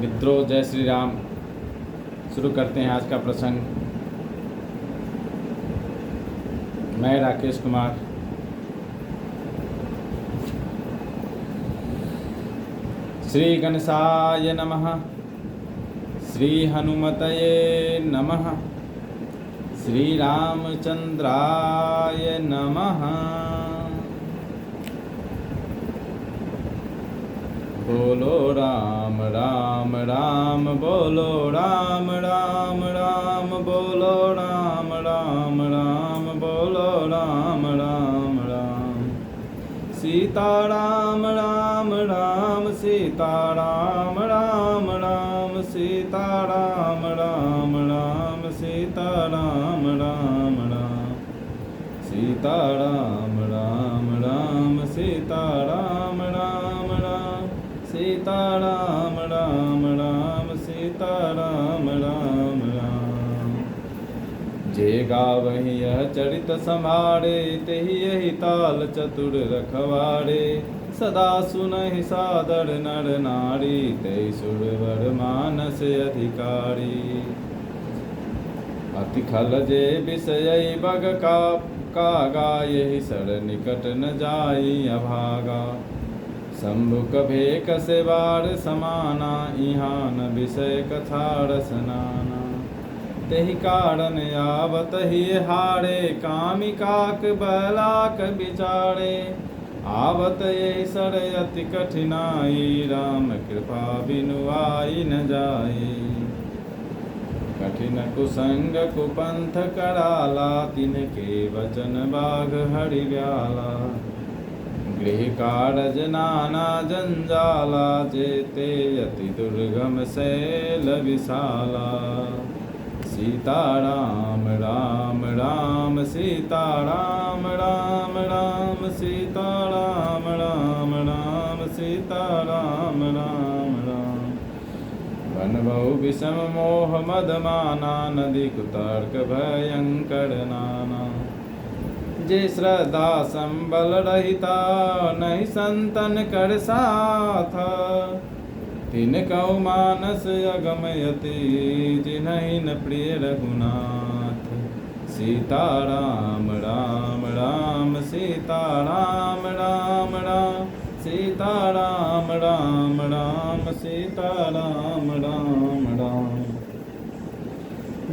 मित्रों, जय श्री राम। शुरू करते हैं आज का प्रसंग। मैं राकेश कुमार श्री गणेशाय नमः, श्री हनुमतये नमः, श्री रामचंद्राय नमः। बोलो राम राम राम, बोलो राम राम राम, बोलो राम राम राम, बोलो राम राम राम। सीता राम राम राम, सीता राम राम राम, सीता राम राम राम, सीता राम राम राम, सीता राम राम राम, सीता राम राम राम, सीता राम राम राम, सीता राम राम राम। जे गावहि यह चरित संभारे, तेहि यही ताल चतुर रखवारे। सदा सुनहि सादर नर नारी, तेहि सुरवर मानस अधिकारी। अति खल जे विषय बग कागा, यही सर निकट न जाई अभागा। शंभु कभे कसे बार समाना, इहाँ न विषय कथा रसनाना। तेहि कारण आवत ही हारे, कामिकाक बलाक विचारे। आवत यही सर अति कठिनाई, राम कृपा बिनु आई न जाई। कठिन कुसंग कुपंथ कराला, तिनके वचन बाघ हरि व्याला। गृह कारज नाना जंजाला, जेते अति दुर्गम शैल विशाला। सीता राम राम राम, सीता राम राम राम, सीता राम राम राम, सीता राम राम राम। वन बहु विषम मोह मद माना, नदी कुतर्क भयंकर नाना। जे श्रद्धा संबल रहिता, नहीं संतन कर साथ। तिन कौ मानस अगमयति, जिन्हि न प्रिय रघुनाथ। सीता राम राम राम, सीता राम राम राम, सीता राम राम राम, सीता राम राम राम।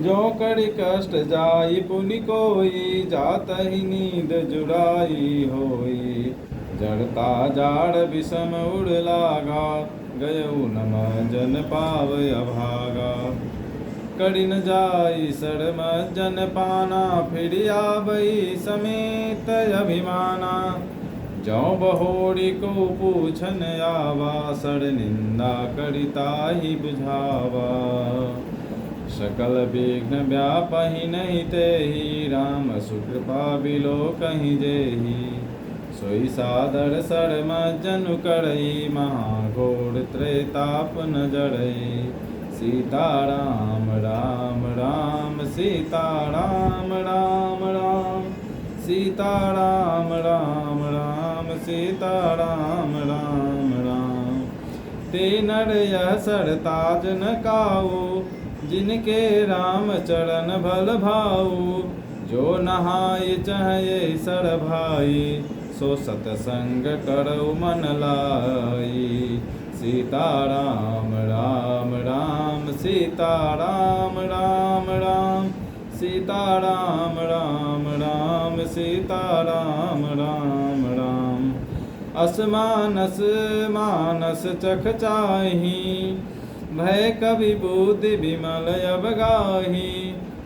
जो करि कष्ट जाई पुनि कोई, जात ही नींद जुराई होई। जड़ता जाड़ विषम उड़ लागा, गयऊ नम जन पाव अभागा। करि न जाई शर्म जन पाना, फिर आवई समेत अभिमाना। जौ बहोरी को पूछन आवा, सर निंदा करिता ही बुझावा। सकल विघ्न व्यापहि नहीं तेहि, राम सुकृपा बिलो कहीं जेहि। सोई सादर शर्म जनु करई, महाघोर त्रेताप न जरई। सीता राम राम राम, सीता राम राम राम, सीता राम राम राम, सीता राम राम राम। ते नर यह सर ताज न काऊ, जिनके राम चरण भल भाऊ। जो नहाय चहये सर भाई, सो सतसंग करऊ मन लाई। सीता राम राम राम, सीता राम राम राम, सीता राम राम राम, सीता राम राम राम। असमानस मानस चख चाही, भय कवि बुद्धि विमल अवगाही।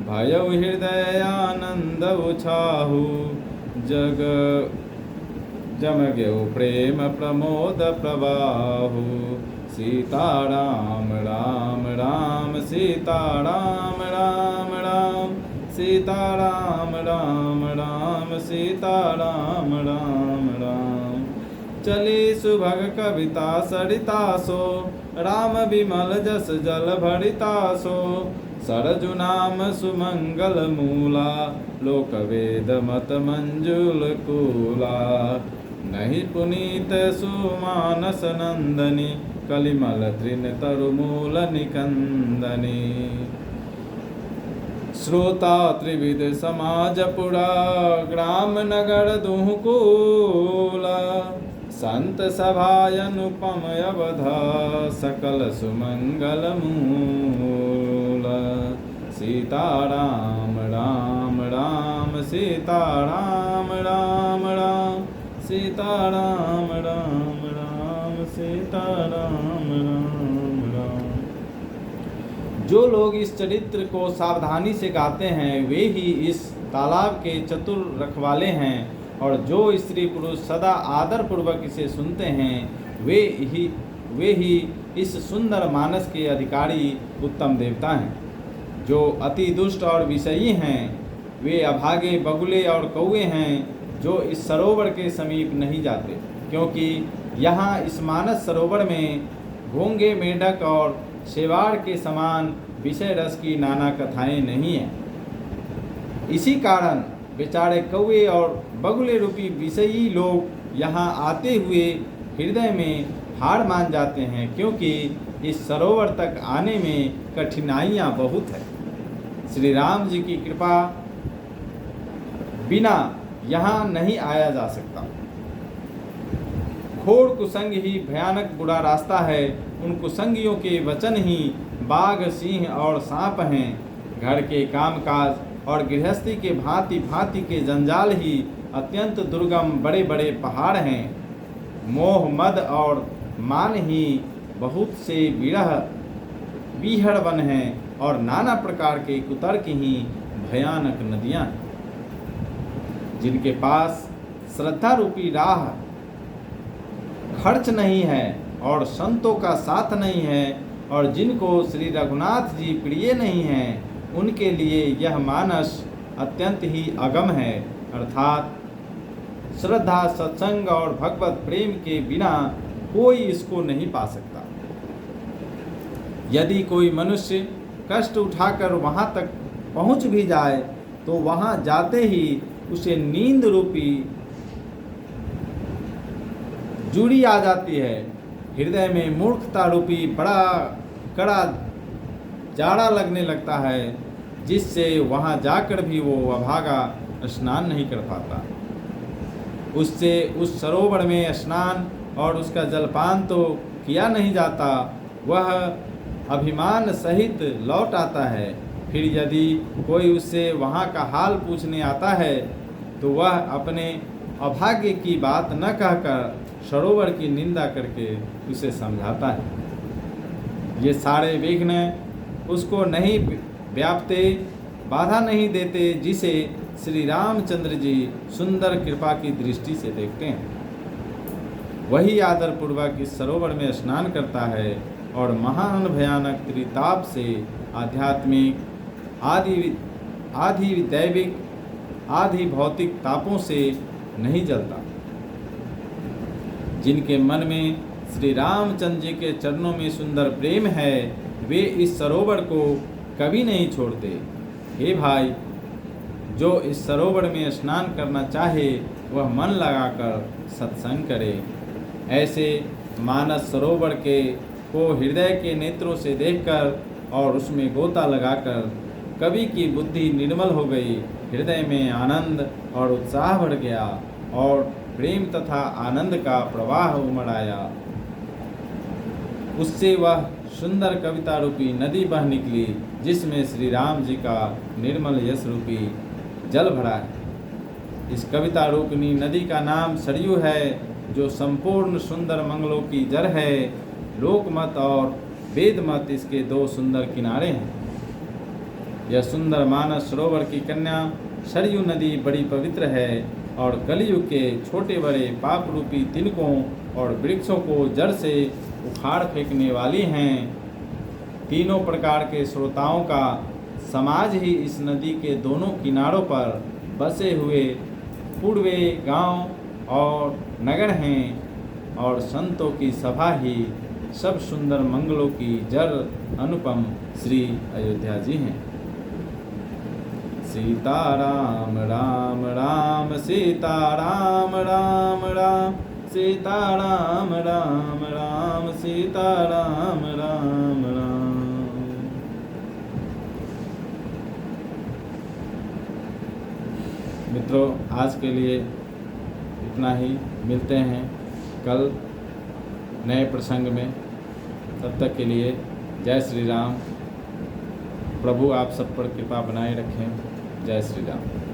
भयउ हृदय आनंद उछाहु, जग जमगेउ प्रेम प्रमोद प्रवाहु। सीता राम राम राम, सीता राम राम राम, सीता राम राम राम, सीता राम राम राम। चली सुभग कविता सरिता सो, राम विमल जस जल भरिता सो। सरजु नाम सुमंगल मूला, लोक वेद मत मंजुल कूला। नहीं पुनीत सुमानस नंदनी कलिमल तृण तरुमूल निकंदनी। श्रोता त्रिविध समाज पुरा ग्राम नगर दुहकूला। संत सभाय अनुपम अवधा सकल सुमंगल मूल। सीताराम राम राम सीताराम राम राम सीताराम राम राम सीताराम राम राम। जो लोग इस चरित्र को सावधानी से गाते हैं वे ही इस तालाब के चतुर रखवाले हैं, और जो स्त्री पुरुष सदा आदर पूर्वक इसे सुनते हैं वे ही इस सुंदर मानस के अधिकारी उत्तम देवता हैं। जो अति दुष्ट और विषयी हैं वे अभागे बगुले और कौवे हैं जो इस सरोवर के समीप नहीं जाते, क्योंकि यहाँ इस मानस सरोवर में घोंगे मेढक और शेवाड़ के समान विषय रस की नाना कथाएं नहीं हैं। इसी कारण बेचारे कौवे और बगुले रूपी विषयी लोग यहाँ आते हुए हृदय में हार मान जाते हैं, क्योंकि इस सरोवर तक आने में कठिनाइयाँ बहुत है। श्री राम जी की कृपा बिना यहाँ नहीं आया जा सकता। घोर कुसंग ही भयानक बुरा रास्ता है। उन कुसंगियों के वचन ही बाघ सिंह और सांप हैं। घर के कामकाज और गृहस्थी के भांति भांति के जंजाल ही अत्यंत दुर्गम बड़े बड़े पहाड़ हैं। मोह मद और मान ही बहुत से बीहड़ वन हैं, और नाना प्रकार के कुतर्क ही भयानक नदियाँ हैं। जिनके पास श्रद्धा रूपी राह खर्च नहीं है और संतों का साथ नहीं है, और जिनको श्री रघुनाथ जी प्रिय नहीं हैं, उनके लिए यह मानस अत्यंत ही अगम है। अर्थात श्रद्धा सत्संग और भगवत प्रेम के बिना कोई इसको नहीं पा सकता। यदि कोई मनुष्य कष्ट उठाकर वहाँ तक पहुँच भी जाए तो वहाँ जाते ही उसे नींद रूपी जूड़ी आ जाती है। हृदय में मूर्खता रूपी बड़ा कड़ा जाड़ा लगने लगता है, जिससे वहाँ जाकर भी वो अभागा स्नान नहीं कर पाता। उससे उस सरोवर में स्नान और उसका जलपान तो किया नहीं जाता, वह अभिमान सहित लौट आता है। फिर यदि कोई उससे वहाँ का हाल पूछने आता है तो वह अपने अभाग्य की बात न कहकर सरोवर की निंदा करके उसे समझाता है। ये सारे विघ्न उसको नहीं व्यापते, बाधा नहीं देते, जिसे श्री रामचंद्र जी सुंदर कृपा की दृष्टि से देखते हैं। वही आदर पूर्वक इस सरोवर में स्नान करता है और महान भयानक त्रिताप से आध्यात्मिक आधि दैविक आधि भौतिक तापों से नहीं जलता। जिनके मन में श्री रामचंद्र जी के चरणों में सुंदर प्रेम है वे इस सरोवर को कभी नहीं छोड़ते। हे भाई, जो इस सरोवर में स्नान करना चाहे वह मन लगाकर सत्संग करे। ऐसे मानस सरोवर को हृदय के नेत्रों से देखकर और उसमें गोता लगाकर कवि की बुद्धि निर्मल हो गई, हृदय में आनंद और उत्साह बढ़ गया और प्रेम तथा आनंद का प्रवाह उमड़ आया। उससे वह सुंदर कविता रूपी नदी बह निकली, जिसमें श्री राम जी का निर्मल यश रूपी जल भरा है। इस कविता रूपिणी नदी का नाम सरयू है, जो संपूर्ण सुंदर मंगलों की जड़ है। लोकमत और वेदमत इसके दो सुंदर किनारे हैं। यह सुंदर मानस सरोवर की कन्या सरयू नदी बड़ी पवित्र है और कलयुग के छोटे बड़े पाप रूपी तिनकों और वृक्षों को जड़ से उखाड़ फेंकने वाली हैं। तीनों प्रकार के श्रोताओं का समाज ही इस नदी के दोनों किनारों पर बसे हुए पूर्वे गांव और नगर हैं, और संतों की सभा ही सब सुंदर मंगलों की जड़ अनुपम श्री अयोध्या जी हैं। सीताराम राम राम सीताराम राम राम सीताराम राम राम सीताराम राम राम। मित्रों, आज के लिए इतना ही। मिलते हैं कल नए प्रसंग में। तब तक के लिए जय श्री राम। प्रभु आप सब पर कृपा बनाए रखें। जय श्री राम।